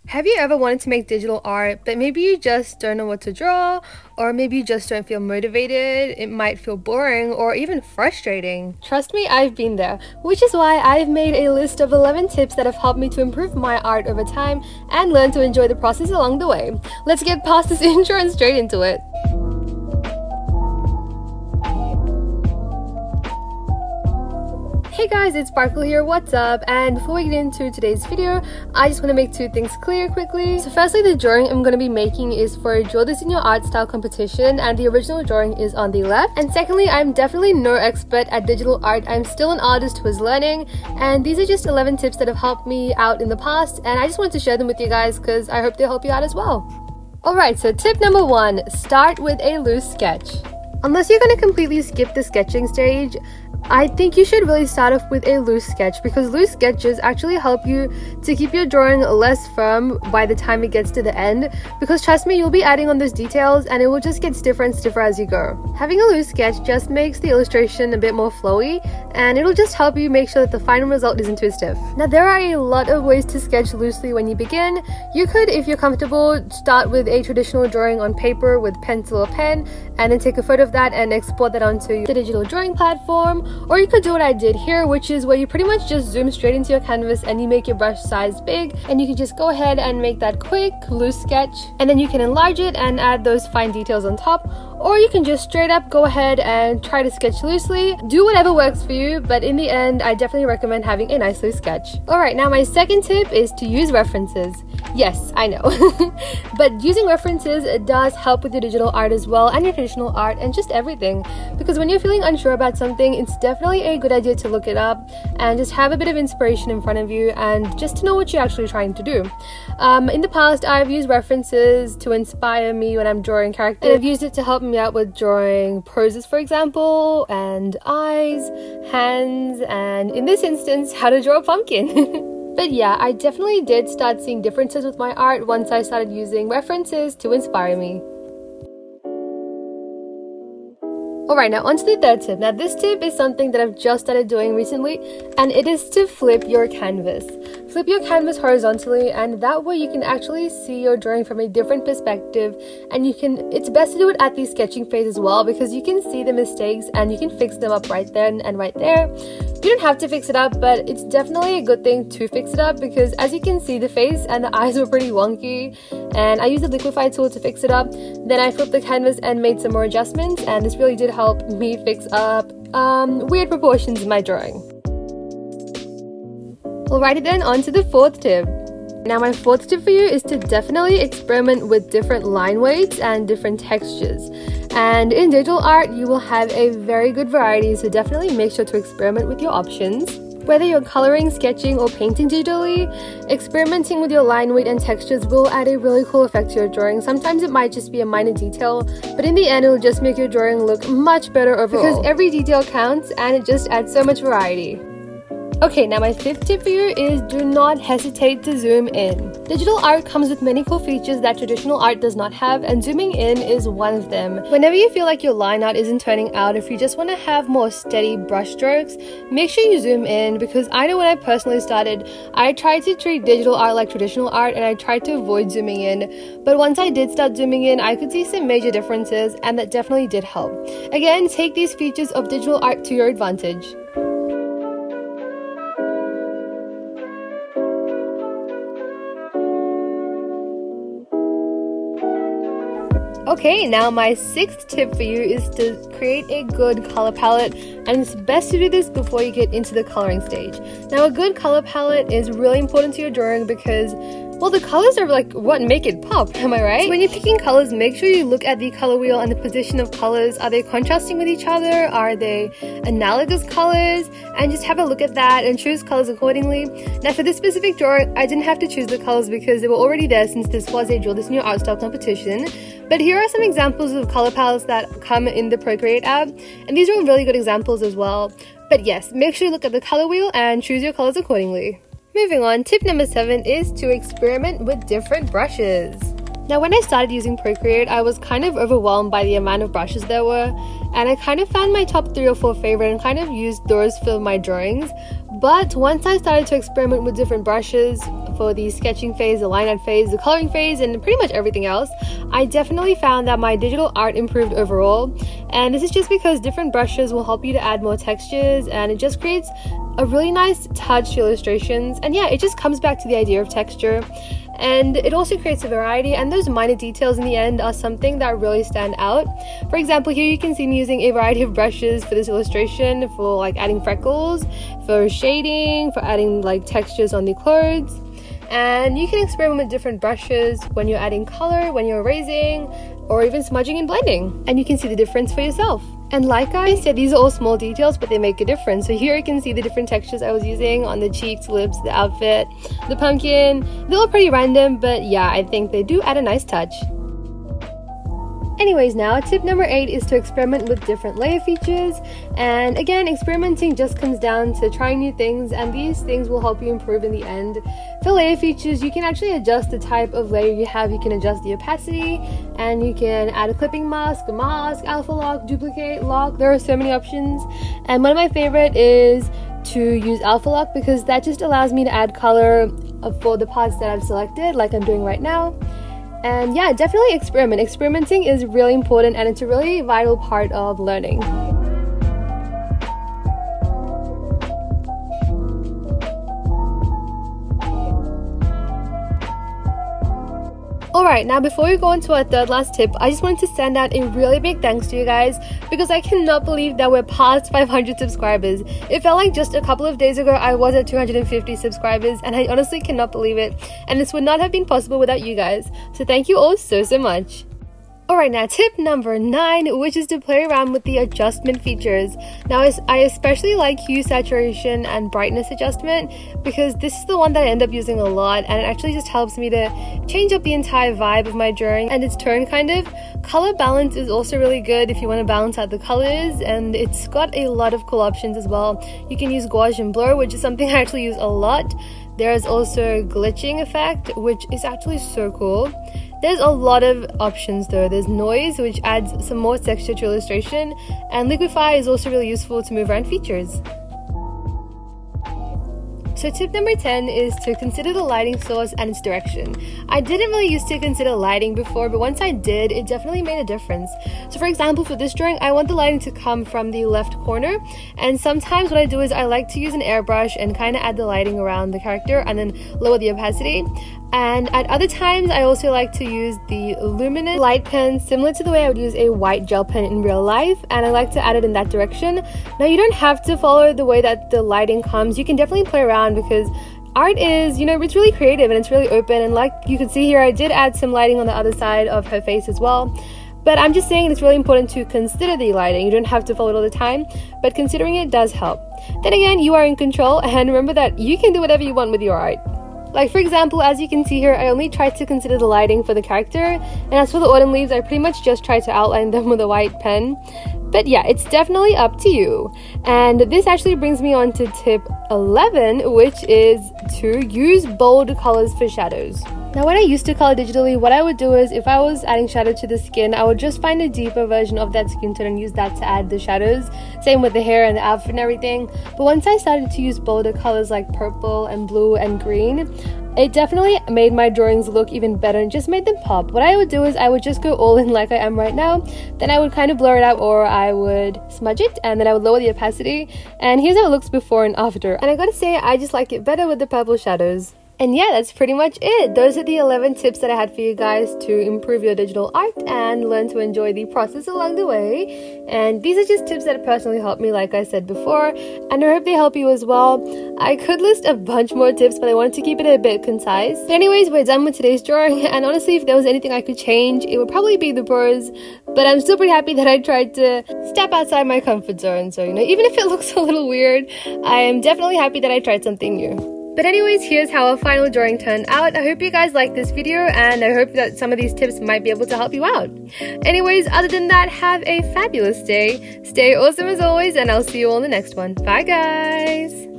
Have you ever wanted to make digital art, but maybe you just don't know what to draw, or maybe you just don't feel motivated? It might feel boring or even frustrating. Trust me, I've been there, which is why I've made a list of 11 tips that have helped me to improve my art over time and learn to enjoy the process along the way. Let's get past this intro and straight into it. Hey guys, it's Sparkle here, what's up? And before we get into today's video, I just want to make two things clear quickly. So firstly, the drawing I'm going to be making is for a Draw This in Your Art style competition, and the original drawing is on the left. And secondly, I'm definitely no expert at digital art. I'm still an artist who is learning, and these are just 11 tips that have helped me out in the past, and I just wanted to share them with you guys because I hope they'll help you out as well. Alright, so tip number 1, start with a loose sketch. Unless you're going to completely skip the sketching stage, I think you should really start off with a loose sketch, because loose sketches actually help you to keep your drawing less firm by the time it gets to the end, because trust me, you'll be adding on those details and it will just get stiffer and stiffer as you go. Having a loose sketch just makes the illustration a bit more flowy, and it'll just help you make sure that the final result isn't too stiff. Now, there are a lot of ways to sketch loosely when you begin. You could, if you're comfortable, start with a traditional drawing on paper with pencil or pen, and then take a photo of that and export that onto the digital drawing platform. Or you could do what I did here, which is where you pretty much just zoom straight into your canvas and you make your brush size big, and you can just go ahead and make that quick loose sketch, and then you can enlarge it and add those fine details on top. Or you can just straight up go ahead and try to sketch loosely. Do whatever works for you, but in the end, I definitely recommend having a nice loose sketch. Alright, now my second tip is to use references. Yes, I know. But using references does help with your digital art as well, and your traditional art, and just everything. Because when you're feeling unsure about something, it's definitely a good idea to look it up and just have a bit of inspiration in front of you and just to know what you're actually trying to do. In the past, I've used references to inspire me when I'm drawing characters. I've used it to help me out with drawing poses, for example, and eyes, hands, and in this instance, how to draw a pumpkin. But yeah, I definitely did start seeing differences with my art once I started using references to inspire me. Alright, now onto the third tip. Now this tip is something that I've just started doing recently, and it is to flip your canvas. Flip your canvas horizontally, and that way you can actually see your drawing from a different perspective, and it's best to do it at the sketching phase as well, because you can see the mistakes and you can fix them up right then and right there. You don't have to fix it up, but it's definitely a good thing to fix it up, because as you can see, the face and the eyes were pretty wonky, and I used the liquify tool to fix it up. Then I flipped the canvas and made some more adjustments, and this really did help me fix up weird proportions in my drawing. Alrighty then, on to the fourth tip. Now my fourth tip for you is to definitely experiment with different line weights and different textures. And in digital art, you will have a very good variety, so definitely make sure to experiment with your options. Whether you're coloring, sketching, or painting digitally, experimenting with your line weight and textures will add a really cool effect to your drawing. Sometimes it might just be a minor detail, but in the end, it'll just make your drawing look much better overall, because every detail counts and it just adds so much variety. Okay, now my fifth tip for you is do not hesitate to zoom in. Digital art comes with many cool features that traditional art does not have, and zooming in is one of them. Whenever you feel like your line art isn't turning out, if you just want to have more steady brush strokes, make sure you zoom in, because I know when I personally started, I tried to treat digital art like traditional art and I tried to avoid zooming in. But once I did start zooming in, I could see some major differences, and that definitely did help. Again, take these features of digital art to your advantage. Okay, now my sixth tip for you is to create a good color palette, and it's best to do this before you get into the coloring stage. Now, a good color palette is really important to your drawing because, well, the colors are like what make it pop, am I right? So when you're picking colors, make sure you look at the color wheel and the position of colors. Are they contrasting with each other? Are they analogous colors? And just have a look at that and choose colors accordingly. Now for this specific drawing, I didn't have to choose the colors because they were already there since this was a Draw This in Your Art style competition. But here are some examples of color palettes that come in the Procreate app, and these are really good examples as well. But yes, make sure you look at the color wheel and choose your colors accordingly. Moving on, tip number 7 is to experiment with different brushes. Now when I started using Procreate, I was kind of overwhelmed by the amount of brushes there were, and I kind of found my top 3 or 4 favorite and kind of used those for my drawings. But once I started to experiment with different brushes, for the sketching phase, the line art phase, the coloring phase, and pretty much everything else, I definitely found that my digital art improved overall. And this is just because different brushes will help you to add more textures, and it just creates a really nice touch to illustrations. And yeah, it just comes back to the idea of texture. And it also creates a variety, and those minor details in the end are something that really stand out. For example, here you can see me using a variety of brushes for this illustration, for like adding freckles, for shading, for adding like textures on the clothes. And you can experiment with different brushes when you're adding color, when you're erasing, or even smudging and blending, and you can see the difference for yourself. And like I said, these are all small details, but they make a difference. So here you can see the different textures I was using on the cheeks, lips, the outfit, the pumpkin. They're all pretty random, but yeah, I think they do add a nice touch. Anyways, now tip number 8 is to experiment with different layer features. And again, experimenting just comes down to trying new things, and these things will help you improve in the end. For layer features, you can actually adjust the type of layer you have. You can adjust the opacity, and you can add a clipping mask, alpha lock, duplicate, lock. There are so many options, and one of my favorite is to use alpha lock, because that just allows me to add color for the parts that I've selected, like I'm doing right now. And yeah, definitely experiment. Experimenting is really important, and it's a really vital part of learning. Alright, now before we go into our third last tip, I just wanted to send out a really big thanks to you guys, because I cannot believe that we're past 500 subscribers. It felt like just a couple of days ago I was at 250 subscribers, and I honestly cannot believe it, and this would not have been possible without you guys. So thank you all so much. Alright, now tip number 9, which is to play around with the adjustment features. Now I especially like hue, saturation, and brightness adjustment, because this is the one that I end up using a lot, and it actually just helps me to change up the entire vibe of my drawing and its tone kind of. Color balance is also really good if you want to balance out the colors, and it's got a lot of cool options as well. You can use gouache and blur, which is something I actually use a lot. There's also glitching effect, which is actually so cool. There's a lot of options though. There's noise, which adds some more texture to illustration, and liquify is also really useful to move around features. So tip number 10 is to consider the lighting source and its direction. I didn't really used to consider lighting before, but once I did, it definitely made a difference. So for example, for this drawing, I want the lighting to come from the left corner, and sometimes what I do is I like to use an airbrush and kind of add the lighting around the character and then lower the opacity. And at other times, I also like to use the luminous light pen, similar to the way I would use a white gel pen in real life, and I like to add it in that direction. Now, you don't have to follow the way that the lighting comes. You can definitely play around, because art is, it's really creative and it's really open. And like you can see here, I did add some lighting on the other side of her face as well. But I'm just saying it's really important to consider the lighting. You don't have to follow it all the time, but considering it does help. Then again, you are in control, and remember that you can do whatever you want with your art. Like for example, as you can see here, I only tried to consider the lighting for the character, and as for the autumn leaves, I pretty much just tried to outline them with a white pen. But yeah, it's definitely up to you. And this actually brings me on to tip 11, which is to use bold colors for shadows. Now, when I used to color digitally, what I would do is if I was adding shadow to the skin, I would just find a deeper version of that skin tone and use that to add the shadows. Same with the hair and the outfit and everything. But once I started to use bolder colors like purple and blue and green, it definitely made my drawings look even better and just made them pop. What I would do is I would just go all in like I am right now. Then I would kind of blur it out, or I would smudge it, and then I would lower the opacity. And here's how it looks before and after. And I gotta say, I just like it better with the purple shadows. And yeah, that's pretty much it. Those are the 11 tips that I had for you guys to improve your digital art and learn to enjoy the process along the way. And these are just tips that personally helped me, like I said before, and I hope they help you as well. I could list a bunch more tips, but I wanted to keep it a bit concise. But anyways, we're done with today's drawing, and honestly, if there was anything I could change, it would probably be the pros. But I'm still pretty happy that I tried to step outside my comfort zone. So, even if it looks a little weird, I am definitely happy that I tried something new. But anyways, here's how our final drawing turned out. I hope you guys liked this video, and I hope that some of these tips might be able to help you out. Anyways, other than that, have a fabulous day. Stay awesome as always, and I'll see you all in the next one. Bye guys!